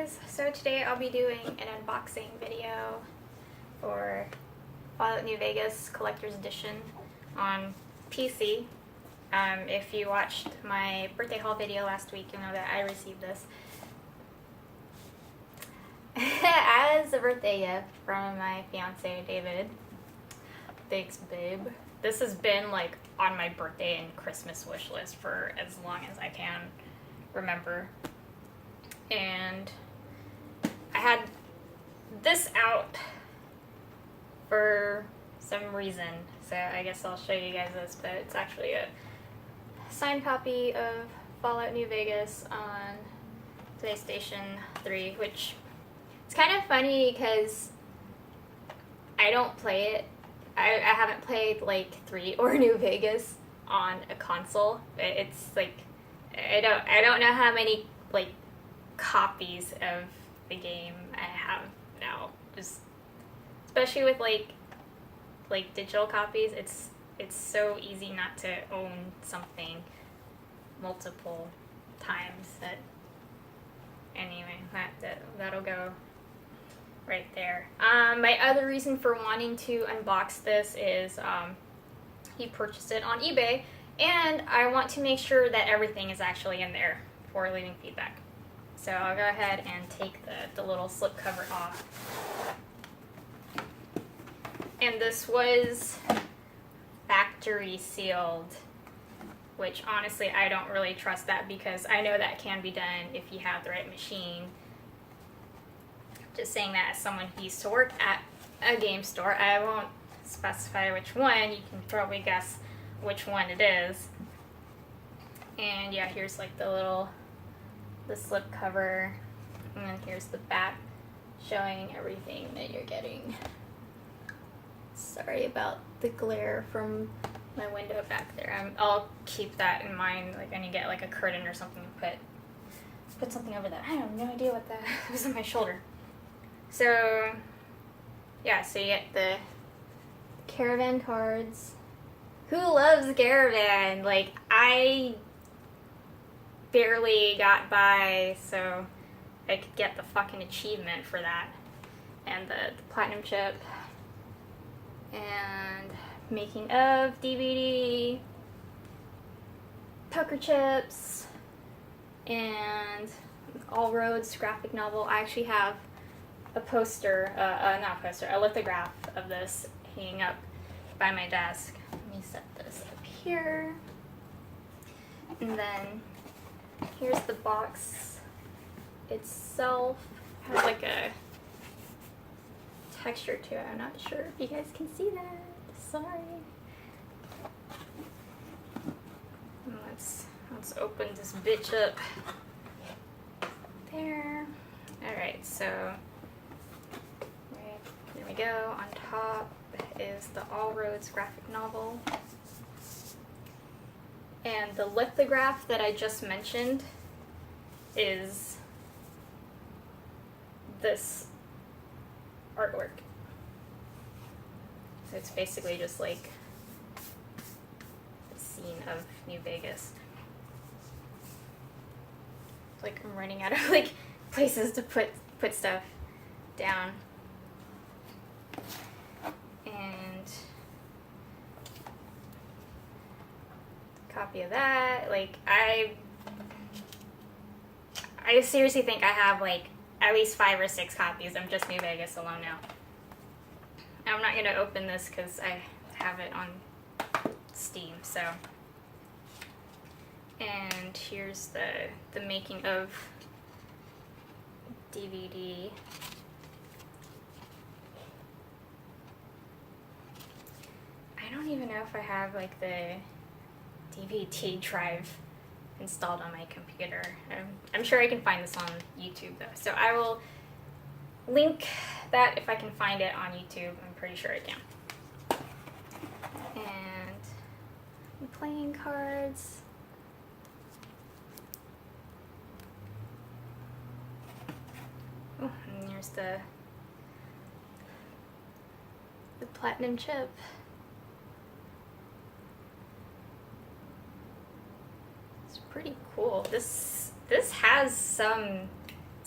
guys, so today I'll be doing an unboxing video for Fallout New Vegas Collector's Edition on PC. If you watched my birthday haul video last week, you'll know that I received this as a birthday gift from my fiance David. Thanks, babe. This has been like on my birthday and Christmas wish list for as long as I can remember. And I had this out for some reason, so I guess I'll show you guys this, but it's actually a signed copy of Fallout New Vegas on PlayStation 3, which it's kind of funny because I don't play it. I haven't played like 3 or New Vegas on a console. It's like I don't know how many like copies of the game I have now. Just especially with like digital copies, it's so easy not to own something multiple times. That anyway, that'll go right there. My other reason for wanting to unbox this is he purchased it on eBay, and I want to make sure that everything is actually in there before leaving feedback. So I'll go ahead and take the little slip cover off. And this was factory sealed, which honestly I don't really trust that because I know that can be done if you have the right machine. Just saying that as someone who used to work at a game store. I won't specify which one, you can probably guess which one it is. And yeah, here's like the slip cover, and then here's the back showing everything that you're getting. Sorry about the glare from my window back there. I'll keep that in mind, like I need to get like a curtain or something to put something over that. I have no idea what that was on my shoulder. So yeah, so you get the Caravan cards. Who loves Caravan? Like, I barely got by so I could get the fucking achievement for that. And the platinum chip. And making of DVD. Poker chips. And All Roads graphic novel. I actually have a poster, a lithograph of this hanging up by my desk. Let me set this up here. And then here's the box itself. It has like a texture to it. I'm not sure if you guys can see that. Sorry. And let's open this bitch up. There. Alright, so there we go. On top is the All Roads graphic novel. And the lithograph that I just mentioned is this artwork. So it's basically just like the scene of New Vegas. It's like I'm running out of like places to put stuff down. And copy of that. Like I seriously think I have like at least 5 or 6 copies of just New Vegas alone now. I'm not gonna open this because I have it on Steam. So, and here's the making of DVD. I don't even know if I have like the DVD drive installed on my computer. I'm sure I can find this on YouTube though. So I will link that if I can find it on YouTube. I'm pretty sure I can. And playing cards. Oh, and there's the platinum chip. It's pretty cool. This has some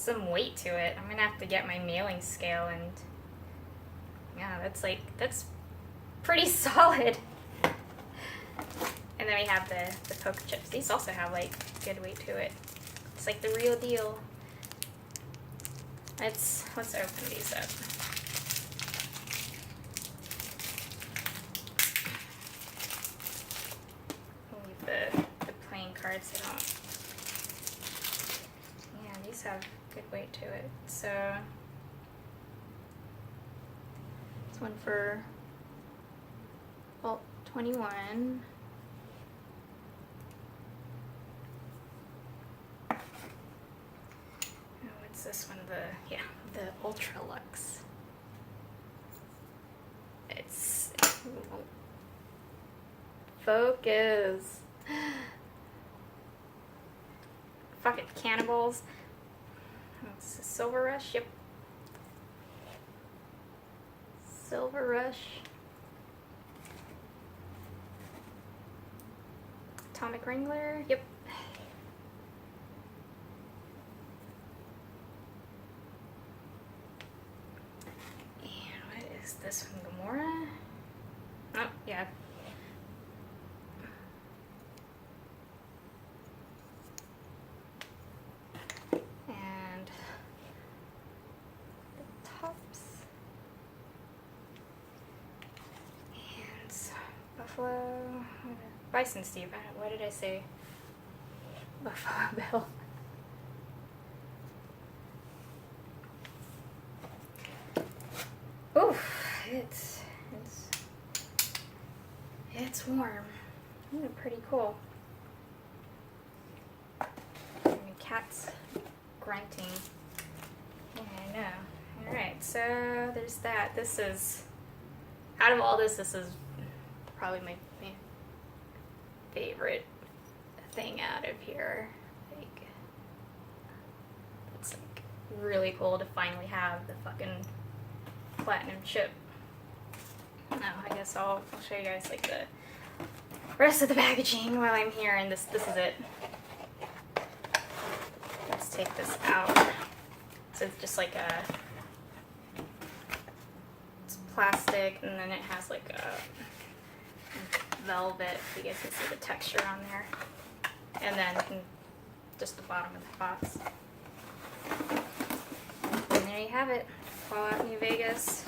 some weight to it. I'm gonna have to get my mailing scale, and yeah, that's pretty solid. And then we have the poker chips. These also have like good weight to it. It's like the real deal. Let's open these up. Leave the plain cards. They don't. Yeah, these have good weight to it. So this one for Vault 21. This one, the Ultra Lux. It's focus. Fuck it, Cannibals. It's a Silver Rush. Yep. Silver Rush. Atomic Wrangler. Yep. This one, Gamora. Oh, yeah. And the tops. And Buffalo. Bison Steve. What did I say? Buffalo Bill. Oof. It's warm. Ooh, pretty cool. And the cat's grunting. Yeah, I know. Alright, so there's that. This is, out of all this is probably my favorite thing out of here. Like, it's like really cool to finally have the fucking platinum chip. Now, I guess I'll show you guys like the rest of the packaging while I'm here, and this is it. Let's take this out. So it's just like it's plastic, and then it has like a velvet, so you guys can see the texture on there. And then just the bottom of the box. And there you have it. Fallout New Vegas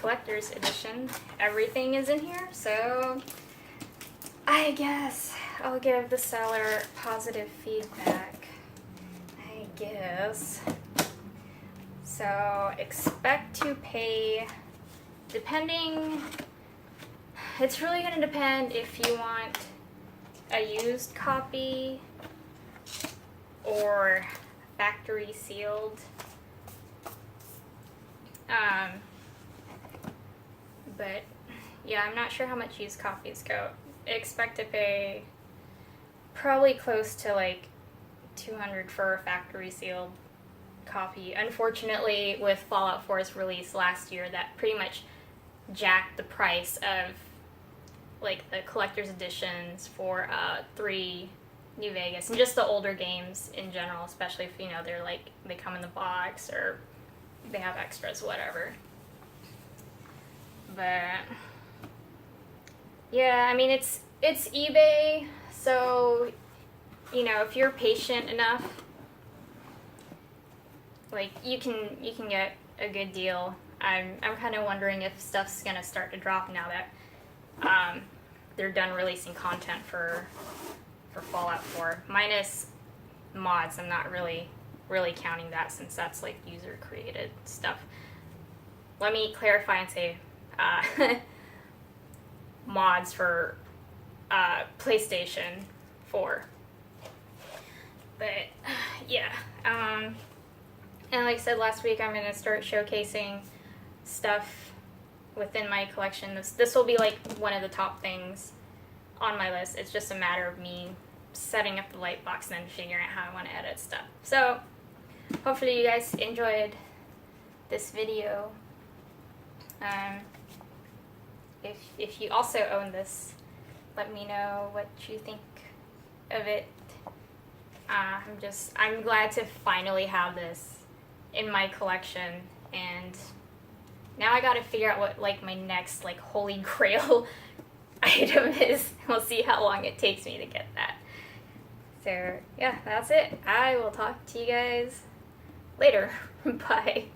Collector's Edition. Everything is in here, so I guess I'll give the seller positive feedback. I guess. So expect to pay, depending, it's really going to depend if you want a used copy or factory sealed. But yeah, I'm not sure how much used copies go. Expect to pay probably close to like $200 for a factory sealed copy. Unfortunately, with Fallout 4's release last year, that pretty much jacked the price of like the collector's editions for 3 New Vegas and just the older games in general, especially if, you know, they're like, they come in the box or they have extras, whatever. But yeah, I mean, it's eBay, so, you know, if you're patient enough, like, you can get a good deal. I'm kind of wondering if stuff's gonna start to drop now that they're done releasing content for Fallout 4, minus mods. I'm not really counting that, since that's like user created stuff. Let me clarify and say mods for PlayStation 4. But yeah, and like I said last week, I'm gonna start showcasing stuff within my collection. This will be like one of the top things on my list. It's just a matter of me setting up the light box and then figuring out how I want to edit stuff. So hopefully you guys enjoyed this video. If you also own this, let me know what you think of it. I'm glad to finally have this in my collection, and now I gotta figure out what like my next like holy grail item is. We'll see how long it takes me to get that. So yeah, that's it. I will talk to you guys later. Bye.